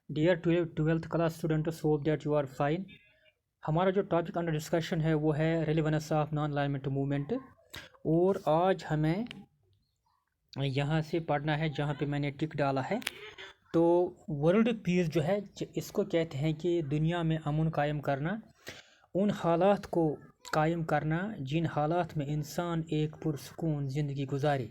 Dear twelfth class students, hope that you are fine. हमारा जो topic under discussion है वो है relevance of non alignment movement. और आज हमें यहाँ से पढ़ना है जहाँ पे मैंने टिक डाला है। तो वर्ल्ड पीस जो है इसको कहते हैं कि दुनिया में अमन कायम करना, उन हालात को कायम करना जिन हालात में इंसान एक पुरसकून ज़िंदगी गुजारे।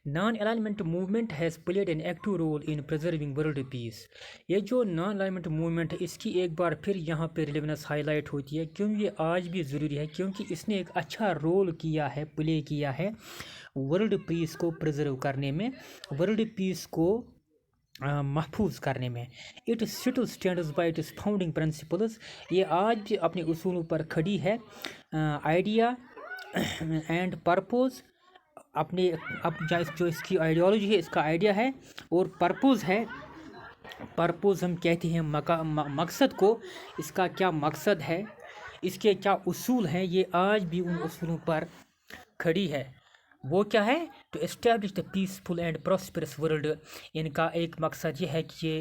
Non alignment movement has played an active role in preserving world peace. ये जो नॉन अलाइनमेंट मूवमेंट है इसकी एक बार फिर यहाँ पे रिलेवेंस हाईलाइट होती है, क्योंकि ये आज भी ज़रूरी है, क्योंकि इसने एक अच्छा रोल किया है, प्ले किया है वर्ल्ड पीस को प्रिजर्व करने में, वर्ल्ड पीस को महफूज करने में। It still stands by it's founding principles. ये आज भी अपने उसूलों पर खड़ी है। आइडिया एंड पर्पस, अपने जो इसकी आइडियोलॉजी है, इसका आइडिया है, और पर्पस है। पर्पस हम कहते हैं मकसद को, इसका क्या मकसद है, इसके क्या उसूल हैं, ये आज भी उन उसूलों पर खड़ी है। वो क्या है? To establish the peaceful and prosperous world. इनका एक मकसद ये है कि ये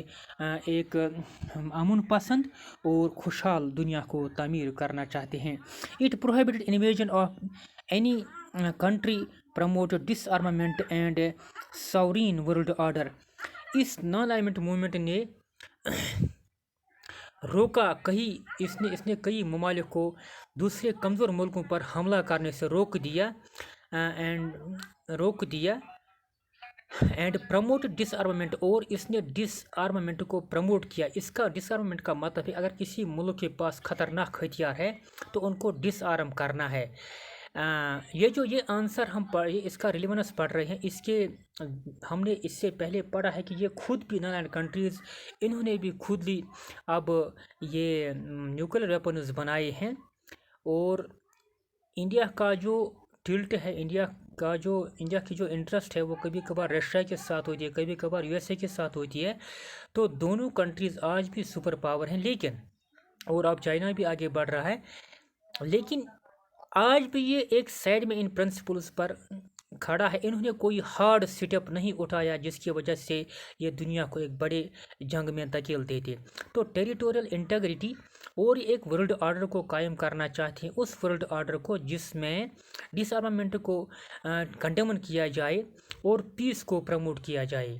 एक अमन पसंद और खुशहाल दुनिया को तामीर करना चाहते हैं। It prohibited invasion of any country, promoted disarmament and sovereign world order. इस नॉन अलाइनमेंट मूवमेंट ने रोका इसने कई ममालिक को दूसरे कमज़ोर मुल्कों पर हमला करने से रोक दिया एंड प्रमोट डिसआर्मामेंट, और इसने डिसआर्मामेंट को प्रमोट किया। इसका डिसआर्मामेंट का मतलब है अगर किसी मुल्क के पास ख़तरनाक हथियार है तो उनको डिसआर्म करना है। ये आंसर हम इसका रिलेवेंस पढ़ रहे हैं। हमने इससे पहले पढ़ा है कि ये खुद भी नॉन कंट्रीज़, इन्होंने भी खुद ली अब ये न्यूक्लियर वेपन्स बनाए हैं। और इंडिया का जो टिल्ट है, इंडिया की जो इंटरेस्ट है वो कभी कभार रशिया के साथ होती है, कभी कभार यूएसए के साथ होती है। तो दोनों कंट्रीज़ आज भी सुपर पावर हैं, लेकिन और अब चाइना भी आगे बढ़ रहा है, लेकिन आज भी ये एक साइड में इन प्रिंसिपल्स पर खड़ा है। इन्होंने कोई हार्ड स्टेप नहीं उठाया जिसकी वजह से ये दुनिया को एक बड़े जंग में धकेल देते। तो टेरिटोरियल इंटीग्रिटी और एक वर्ल्ड ऑर्डर को कायम करना चाहते हैं, उस वर्ल्ड ऑर्डर को जिसमें डिसआर्मामेंट को कंडेमन किया जाए और पीस को प्रमोट किया जाए।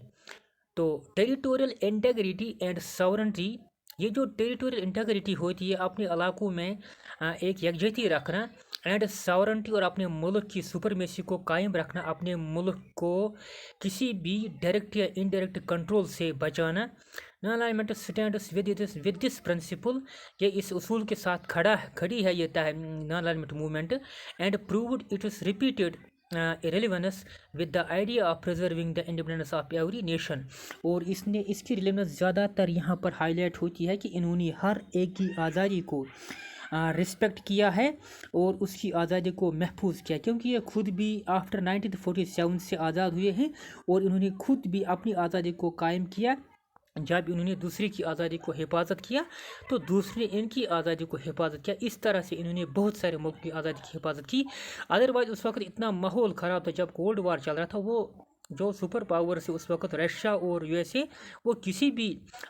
तो टेरिटोरियल इंटीग्रिटी एंड सॉवरेनिटी, ये जो टेरिटोरियल इंटीग्रिटी होती है अपने इलाकों में एक यकजहती रखना, एंड सॉवरेनिटी और अपने मुल्क की सुपरमेसी को कायम रखना, अपने मुल्क को किसी भी डायरेक्ट या इनडायरेक्ट कंट्रोल से बचाना। Non alignment stands with this principle, ये इस उसूल के साथ खड़ी है ये non alignment movement, and proved it is repeated relevance with the idea of preserving the independence of every nation. और इसकी रिलेवेंस ज़्यादातर यहाँ पर हाईलाइट होती है कि इन्होंने हर एक की आज़ादी को रिस्पेक्ट किया है और उसकी आज़ादी को महफूज किया, क्योंकि ये खुद भी आफ्टर 1947 से आज़ाद हुए हैं और इन्होंने खुद भी अपनी आज़ादी को कायम किया। जब इन्होंने दूसरे की आज़ादी को हिफाजत किया तो दूसरे इनकी आज़ादी को हिफाजत किया। इस तरह से इन्होंने बहुत सारे मुल्क की आज़ादी की हिफाजत की। अदरवाइज़ उस वक्त इतना माहौल ख़राब था, जब कोल्ड वार चल रहा था, वो जो सुपर पावर से उस वक्त रशिया और यूएसए, वो किसी भी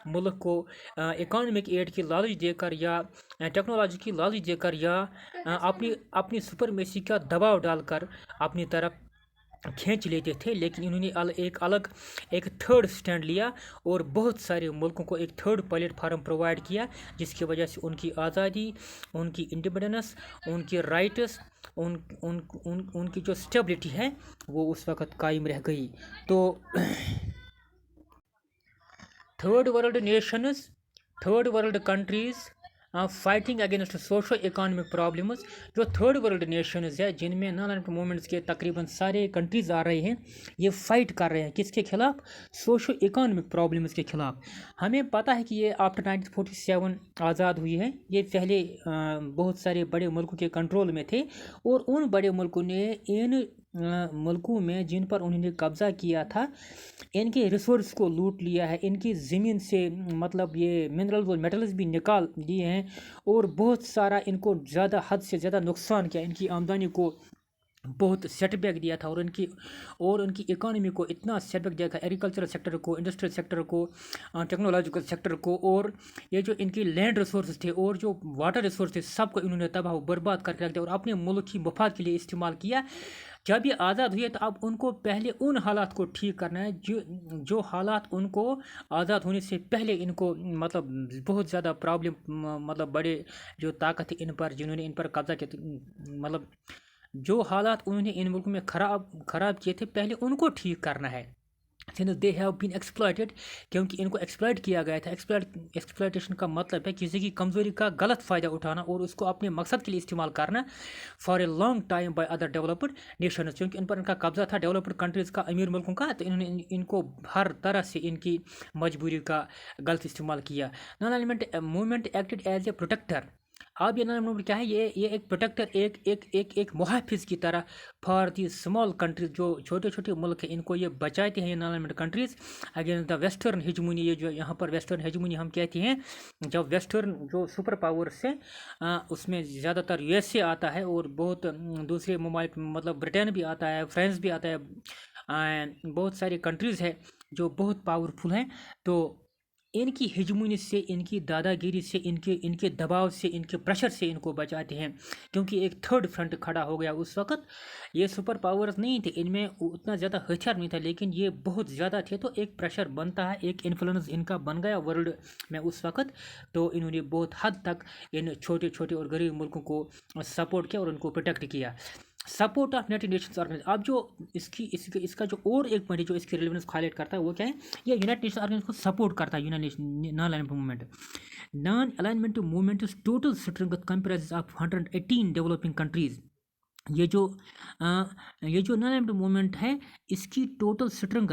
मुल्क को इकोनॉमिक एड की लालच देकर या टेक्नोलॉजी की लालच देकर या अपनी सुपरमेसी का दबाव डालकर अपनी तरफ खींच लेते थे। लेकिन इन्होंने एक थर्ड स्टैंड लिया और बहुत सारे मुल्कों को एक थर्ड प्लेटफार्म प्रोवाइड किया, जिसकी वजह से उनकी आज़ादी, उनकी इंडिपेंडेंस, उनके राइट्स, उनकी जो स्टेबिलिटी है वो उस वक़्त कायम रह गई। तो third world Nations, third world countries fighting against socio economic problems, जो थर्ड वर्ल्ड नेशंस है जिनमें नॉन अलाइनमेंट मूवमेंट्स के तकरीबन सारे कंट्रीज़ आ रहे हैं, ये फाइट कर रहे हैं किसके खिलाफ? सोशो इकोनॉमिक प्रॉब्लम्स के खिलाफ। हमें पता है कि ये आफ्टर 1947 आज़ाद हुई है। ये पहले बहुत सारे बड़े मुल्कों के कंट्रोल में थे और उन बड़े मुल्कों ने इन मुल्कों में जिन पर उन्होंने कब्ज़ा किया था, इनके रिसोर्स को लूट लिया है, इनकी ज़मीन से मतलब ये मिनरल्स और मेटल्स भी निकाल दिए हैं और बहुत सारा इनको ज़्यादा हद से ज़्यादा नुकसान किया, इनकी आमदनी को बहुत सेटबैक दिया था, और उनकी इकोनॉमी को इतना सेटबैक दिया था, एग्रीकल्चरल सेक्टर को, इंडस्ट्रियल सेक्टर को, टेक्नोलॉजिकल सेक्टर को, और ये जो इनकी लैंड रिसोर्स थे और जो वाटर रिसोर्स थे सबको इन्होंने तबाह बर्बाद करके रख दिया और अपने मुल्क की मफाद के लिए इस्तेमाल किया। जब ये आज़ाद हुए तो अब उनको पहले उन हालात को ठीक करना है जो हालात उनको आज़ाद होने से पहले इनको मतलब बहुत ज़्यादा प्रॉब्लम, मतलब बड़े जो ताकत है इन पर, जिन्होंने इन पर कब्जा किया, मतलब जो हालात उन्होंने इन मुल्कों में ख़राब किए थे पहले उनको ठीक करना है। Since they have been exploited, क्योंकि इनको एक्सप्लॉयट किया गया था। एक्सप्लॉयटेशन का मतलब है किसी की कमज़ोरी का गलत फ़ायदा उठाना और उसको अपने मकसद के लिए इस्तेमाल करना for a long time by other developed Nations. क्योंकि इन पर इनका कब्जा था डेवलप्ड कंट्रीज़ का, अमीर मुल्कों का, तो इन्होंने इनको हर तरह से इनकी मजबूरी का गलत इस्तेमाल किया। Non alignment movement acted as a protector. अब ये नॉन मूवमेंट क्या है, ये एक प्रोटेक्टर, एक मुहाफिज की तरह फॉर दी स्मॉल कंट्रीज, जो छोटे छोटे मुल्क हैं इनको ये बचाते हैं ये non aligned countries against the western hegemony. ये जो यहाँ पर वेस्टर्न हेजमोनी हम कहते हैं, जब वेस्टर्न जो सुपर पावर से उसमें ज़्यादातर यूएसए आता है और बहुत दूसरे ममालिक, मतलब ब्रिटेन भी आता है, फ्रांस भी आता है, बहुत सारी कंट्रीज़ है जो बहुत पावरफुल हैं। तो इनकी हिजमुनी से, इनकी दादागिरी से, इनके दबाव से, इनके प्रेशर से इनको बचाते हैं। क्योंकि एक थर्ड फ्रंट खड़ा हो गया उस वक्त। ये सुपर पावर्स नहीं थे, इनमें उतना ज़्यादा हथियार नहीं था, लेकिन ये बहुत ज़्यादा थे, तो एक प्रेशर बनता है, एक इन्फ्लुएंस इनका बन गया वर्ल्ड में उस वक्त। तो इन्होंने बहुत हद तक इन छोटे छोटे और गरीब मुल्कों को सपोर्ट किया और उनको प्रोटेक्ट किया। Support of United Nations organisation. अब जो इसका जो और एक पॉइंट जो इसकी रिलेवेंस हाईलाइट करता है वो क्या है, ये यूनाइटेड नेशंस ऑर्गेनाइजेशन को सपोर्ट करता है। Non alignment movement, non alignment movement is total strength comprises of 118 developing countries. ये जो नॉन अलाइनमेंट मूवमेंट है, इसकी टोटल स्ट्रेंथ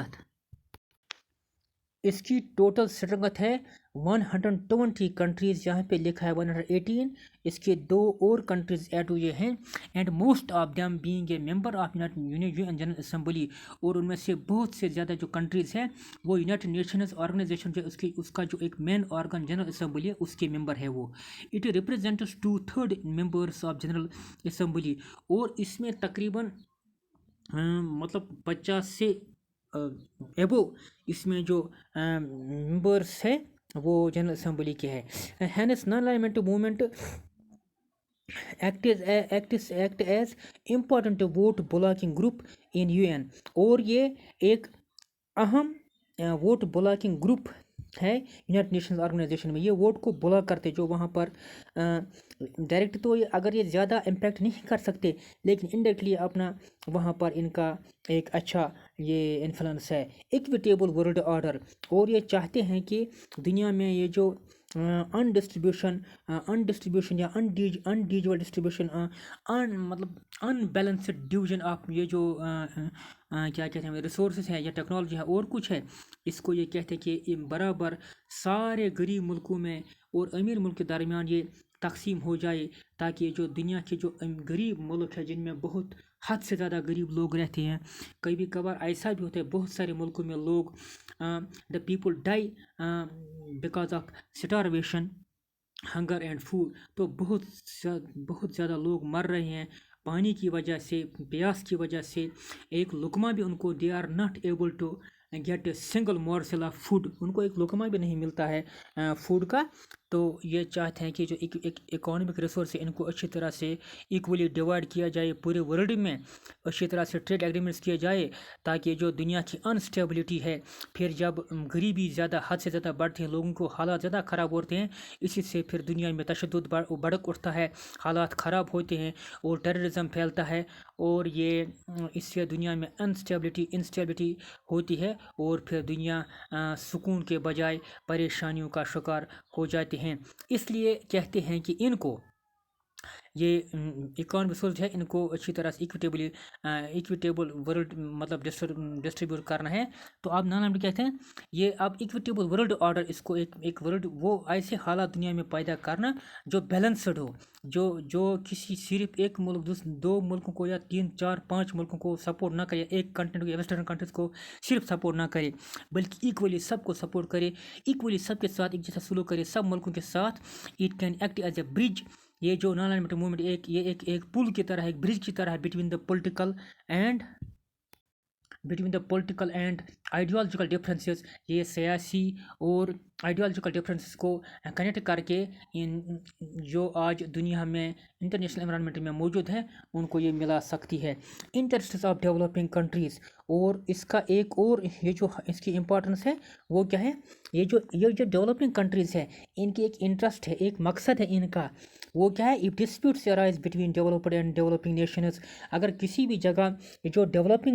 है 120 कंट्रीज़। यहाँ पे लिखा है 118, इसके दो और कंट्रीज़ ऐड हुए हैं। And most of them being a member of UN general assembly, और उनमें से बहुत से ज़्यादा जो कंट्रीज़ हैं वो यूनाइटेड नेशंस ऑर्गेनाइजेशन जो उसका जो एक मेन ऑर्गन जनरल असेंबली है उसके मेंबर है वो। It represents 2/3 members of general assembly, और इसमें तकरीबन मतलब 50 से एबो इसमें जो मेंबर्स है वो जनरल असेंबली के है। Hence non alignment movement act as important vote blocking group in UN, और ये एक अहम वोट ब्लॉकिंग ग्रुप है यूनाइटेड नेशंस ऑर्गेनाइजेशन में। ये वोट को ब्लॉक करते, जो वहाँ पर डायरेक्ट तो अगर ये ज़्यादा इम्पैक्ट नहीं कर सकते, लेकिन इनडायरेक्टली अपना वहाँ पर इनका एक अच्छा ये इन्फ्लुएंस है। इक्विटेबल वर्ल्ड ऑर्डर, और ये चाहते हैं कि दुनिया में ये जो अनडिस्ट्रीब्यूशन या अनडिविजुअल डिस्ट्रीब्यूशन, मतलब अनबैलेंस्ड डिवीजन ऑफ ये जो क्या कहते हैं रिसोर्सेज हैं या टेक्नोलॉजी है और कुछ है, इसको ये कहते हैं कि बराबर सारे गरीब मुल्कों में और अमीर मुल्क के दरमियान ये तकसीम हो जाए, ताकि जो दुनिया के जो गरीब मुल्क है जिनमें बहुत हद से ज़्यादा गरीब लोग रहते हैं, कभी कभार ऐसा भी होता है बहुत सारे मुल्कों में लोग the people die because of starvation, hunger and food. तो बहुत ज़्यादा लोग मर रहे हैं पानी की वजह से, प्यास की वजह से। एक लुकमा भी उनको, they are not able to get a single morsel of food, उनको एक लुकमा भी नहीं मिलता है फूड का। तो ये चाहते हैं कि जो एक इकोनॉमिक रिसोर्स है इनको अच्छी तरह से इक्वली डिवाइड किया जाए पूरे वर्ल्ड में, अच्छी तरह से ट्रेड एग्रीमेंट्स किए जाए, ताकि जो दुनिया की अनस्टेबिलिटी है, फिर जब गरीबी ज़्यादा हद से ज़्यादा बढ़ती है, लोगों को हालात ज़्यादा ख़राब होते हैं, इसी से फिर दुनिया में तशद्दुद भड़क उठता है, हालात ख़राब होते हैं और टेररिज्म फैलता है, और ये इससे दुनिया में इंस्टेबिलिटी होती है, और फिर दुनिया सुकून के बजाय परेशानियों का शिकार हो जाती हैं। इसलिए कहते हैं कि इनको ये इकोनॉमिक रिसोर्स है इनको अच्छी तरह से इक्विटेबल वर्ल्ड मतलब डिस्ट्रीब्यूट करना है। तो आप नाम कहते हैं ये अब इक्विटेबल वर्ल्ड ऑर्डर, इसको एक वर्ल्ड वो ऐसे हालात दुनिया में पैदा करना जो बैलेंस्ड हो, जो किसी सिर्फ एक मुल्क दो मुल्कों को या 3 4 5 मुल्कों को सपोर्ट ना करे, एक कंट्री या वेस्टर्न कंट्रीज को सिर्फ सपोर्ट ना करे, बल्कि इक्वली सबको सपोर्ट करे, इक्वली सबके साथ एक जैसा सलूक करे सब मुल्कों के साथ। It can act as a bridge ये जो नॉन अलाइनमेंट मूवमेंट एक पुल की तरह है, एक ब्रिज की तरह है between the political and ideological differences. ये सियासी और आइडियोलॉजिकल डिफरेंसेस को कनेक्ट करके इन जो आज दुनिया में इंटरनेशनल एनवायरनमेंट में मौजूद है उनको ये मिला सकती है। इंटरेस्ट्स ऑफ डेवलपिंग कंट्रीज़, और इसका एक और ये जो इसकी इम्पोर्टेंस है वो क्या है, ये जो डेवलपिंग कंट्रीज़ है इनकी एक इंटरेस्ट है, एक मकसद है इनका, वो क्या है, if disputes arise between developed and developing Nations. अगर किसी भी जगह जो डेवलप्ड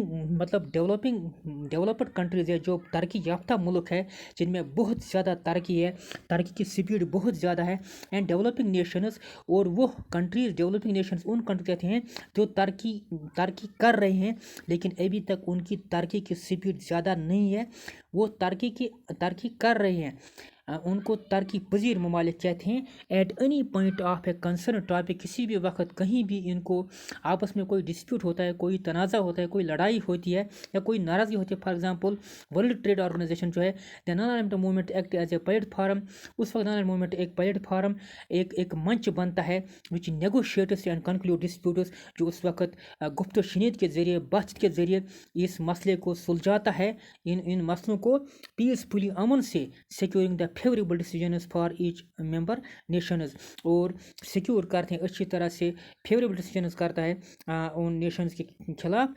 कंट्रीज़ है, जो तरक्की याफ्ता मुल्क है जिनमें बहुत ज़्यादा तरक्की है, तरक्की की स्पीड बहुत ज़्यादा है, एंड डेवलपिंग नेशंस, और वो कंट्रीज़ डेवलपिंग नेशंस उन कंट्री कहते हैं जो तरक्की कर रहे हैं लेकिन अभी तक उनकी तरक्की की स्पीड ज़्यादा नहीं है, वो तरक्की कर रहे हैं, उनको तरक्की पजीर ममालिक कहते हैं। At any point of a concern topic, किसी भी वक्त कहीं भी इनको आपस में कोई डिस्प्यूट होता है, कोई तनाज़ा होता है, कोई लड़ाई होती है या कोई नाराज़गी होती है, for example World Trade Organization जो है, the non alignment movement act as a platform, उस वक्त नॉन अलाइनमेंट मूवमेंट एक प्लेटफॉर्म, एक मंच बनता है which negotiates and conclude disputes, जो उस वक्त गुफ्त शनीद के ज़रिए, बातचीत के ज़रिए इस मसले को सुलझाता है, इन मसलों को पीसफुली, अमन से, securing the favourable decision for each member Nations, और सिक्योर करते हैं, अच्छी तरह से फेवरेबल डिसीजन करता है उन नेशंस के खिलाफ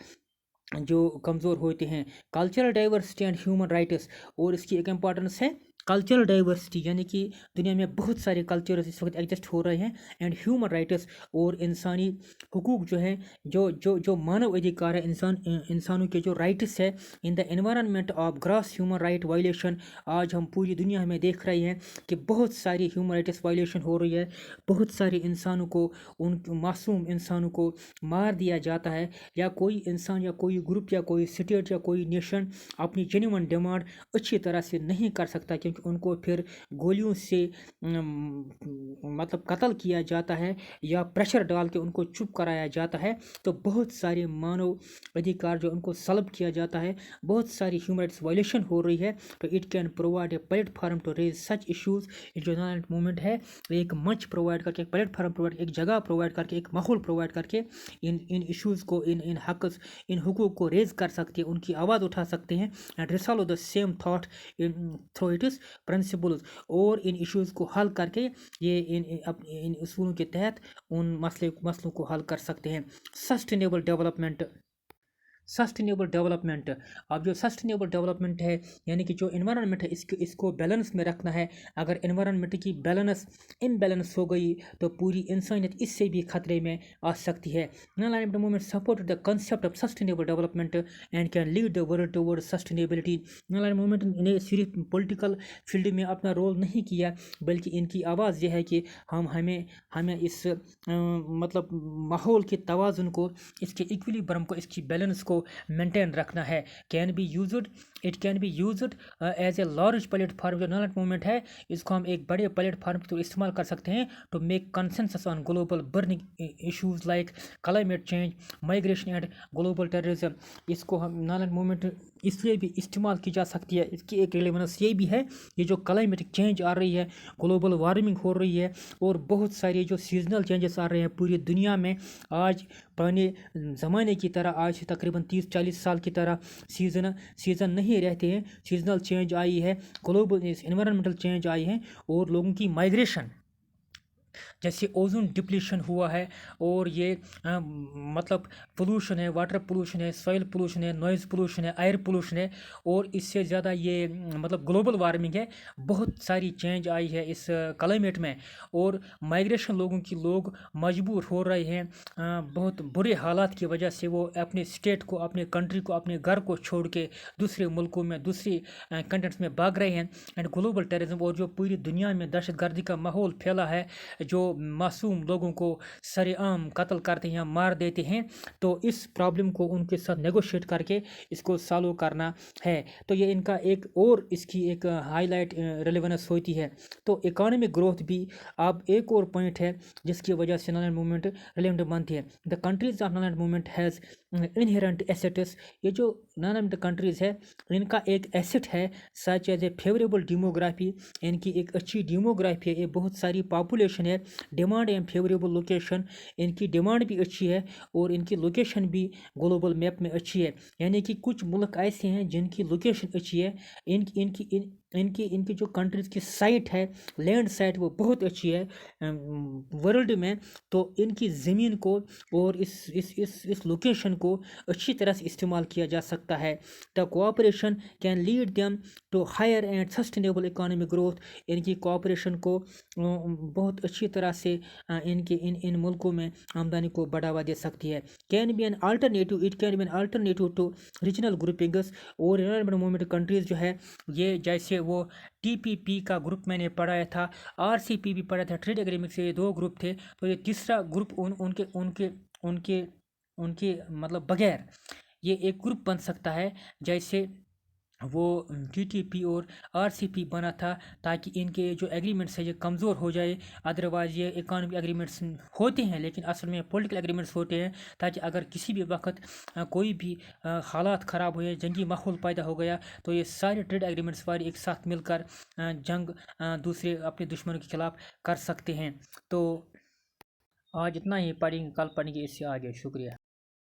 जो कमज़ोर होते हैं। Cultural diversity and human rights, और इसकी एक इम्पॉर्टेंस है कल्चरल डाइवर्सिटी, यानी कि दुनिया में बहुत सारे कल्चर्स इस वक्त एग्जिस्ट हो रहे हैं, एंड ह्यूमन राइट्स, और इंसानी हुकूक जो है, जो मानव अधिकार है, इंसानों के जो राइट्स है, in the environment of gross human right violation. आज हम पूरी दुनिया में देख रहे हैं कि बहुत सारी ह्यूमन राइट्स वायलेशन हो रही है, बहुत सारे इंसानों को, उन मासूम इंसानों को मार दिया जाता है, या कोई इंसान या कोई ग्रुप या कोई स्टेट या कोई नेशन अपनी जेन्युइन डिमांड अच्छी तरह से नहीं कर सकता, क्योंकि उनको फिर गोलियों से मतलब कत्ल किया जाता है या प्रेशर डाल के उनको चुप कराया जाता है। तो बहुत सारे मानव अधिकार जो उनको सल्ब किया जाता है, बहुत सारी ह्यूमन राइट्स वायलेशन हो रही है। तो it can provide a platform to raise such issues. जो नॉन मूवमेंट है एक मंच प्रोवाइड करके, एक प्लेटफॉर्म प्रोवाइड, एक जगह प्रोवाइड करके, एक माहौल प्रोवाइड करके इन इश्यूज़ को, इन हुकूक को रेज कर सकते हैं, उनकी आवाज़ उठा सकते हैं, and resolve the same thought through it principles, और इन इश्यूज़ को हल करके ये इन उसूलों के तहत उन मसलों को हल कर सकते हैं। सस्टेनेबल डेवलपमेंट, अब जो सस्टेनेबल डेवलपमेंट है यानी कि जो एनवायरनमेंट है इसको बैलेंस में रखना है। अगर एनवायरनमेंट की इम्बैलेंस हो गई तो पूरी इंसानियत इससे भी खतरे में आ सकती है। Non alignment movement support the concept of sustainable development and can lead the world toward sustainability. Non alignment movement ने सिर्फ पॉलिटिकल फील्ड में अपना रोल नहीं किया, बल्कि इनकी आवाज़ यह है कि हमें इस मतलब माहौल के तवाज़ुन को, इसके इक्विलिब्रियम को, इसकी बैलेंस को मेंटेन रखना है। It can be used as a large platform. जो नॉन मूवमेंट है इसको हम एक बड़े प्लेटफॉर्म तो इस्तेमाल कर सकते हैं to make consensus on global burning issues like climate change, migration and global terrorism. इसको हम नॉन मूवमेंट इसलिए भी इस्तेमाल की जा सकती है, इसकी एक रिलेवेंस ये भी है, ये जो क्लाइमेटिक चेंज आ रही है, ग्लोबल वार्मिंग हो रही है, और बहुत सारे जो सीजनल चेंजेस आ रहे हैं पूरी दुनिया में। आज पुराने ज़माने की तरह आज तकरीबन 30-40 साल की तरह सीज़न नहीं रहते हैं, सीजनल चेंज आई है, ग्लोबल एनवायरमेंटल चेंज आई है, और लोगों की माइग्रेशन, जैसे ओजोन डिप्लीशन हुआ है, और ये मतलब पोल्यूशन है, वाटर पोल्यूशन है, सॉइल पोल्यूशन है, नॉइज़ पोल्यूशन है, एयर पोल्यूशन है, और इससे ज़्यादा ये मतलब ग्लोबल वार्मिंग है। बहुत सारी चेंज आई है इस क्लाइमेट में, और माइग्रेशन लोग मजबूर हो रहे हैं बहुत बुरे हालात की वजह से, वो अपने स्टेट को, अपने कंट्री को, अपने घर को छोड़ के दूसरे मुल्कों में, दूसरी कंट्रीज में भाग रहे हैं। एंड ग्लोबल टेररिज्म, और जो पूरी दुनिया में दहशतगर्दी का माहौल फैला है, जो मासूम लोगों को सरेआम कत्ल करते हैं, मार देते हैं, तो इस प्रॉब्लम को उनके साथ नेगोशिएट करके इसको सॉल्व करना है। तो ये इनका एक और इसकी एक हाईलाइट रेलेवेंस होती है। तो इकोनॉमिक ग्रोथ भी अब एक और पॉइंट है जिसकी वजह से नॉन मूवमेंट रेलेवेंट बनती है। The countries of non movement has inherent assets, ये जो नॉन एमिट कंट्रीज़ है इनका एक एसेट है such as a favourable demography, इनकी एक अच्छी डेमोग्राफी है, ये बहुत सारी पॉपुलेशन है, डिमांड एंड फेवरेबल लोकेशन, इनकी डिमांड भी अच्छी है और इनकी लोकेशन भी ग्लोबल मैप में अच्छी है। यानी कि कुछ मुल्क ऐसे हैं जिनकी लोकेशन अच्छी है, इनकी इनकी इन इनकी इनकी जो कंट्रीज़ की साइट है, लैंड साइट, वो बहुत अच्छी है वर्ल्ड में। तो इनकी ज़मीन को और इस लोकेशन को अच्छी तरह से इस्तेमाल किया जा सकता है। The cooperation can lead them to higher and sustainable economic growth, इनकी कोऑपरेशन को बहुत अच्छी तरह से इनके इन मुल्कों में आमदनी को बढ़ावा दे सकती है। Can be an alternative, it can be an alternative to regional groupings, और इन्वायरमेंट मूवमेंट कंट्रीज़ जो है ये जैसे वो टीपीपी का ग्रुप मैंने पढ़ाया था, आरसीपी भी पढ़ा था, ट्रेड एग्रीमेंट से ये दो ग्रुप थे, तो ये तीसरा ग्रुप उनके उनके उनके उनके मतलब बगैर ये एक ग्रुप बन सकता है, जैसे वो टीटीपी और आरसीपी बना था, ताकि इनके जो एग्रीमेंट्स है ये कमज़ोर हो जाए। अदरवाइज़ ये इकॉनमी एग्रीमेंट्स होते हैं लेकिन असल में पॉलिटिकल एग्रीमेंट्स होते हैं, ताकि अगर किसी भी वक्त कोई भी हालात ख़राब हो जाए, जंगी माहौल पैदा हो गया, तो ये सारे ट्रेड एग्रीमेंट्स वाले एक साथ मिलकर जंग दूसरे अपने दुश्मनों के खिलाफ कर सकते हैं। तो आज इतना ही पढ़ेंगे, कल पढ़ेंगे इससे आगे। शुक्रिया।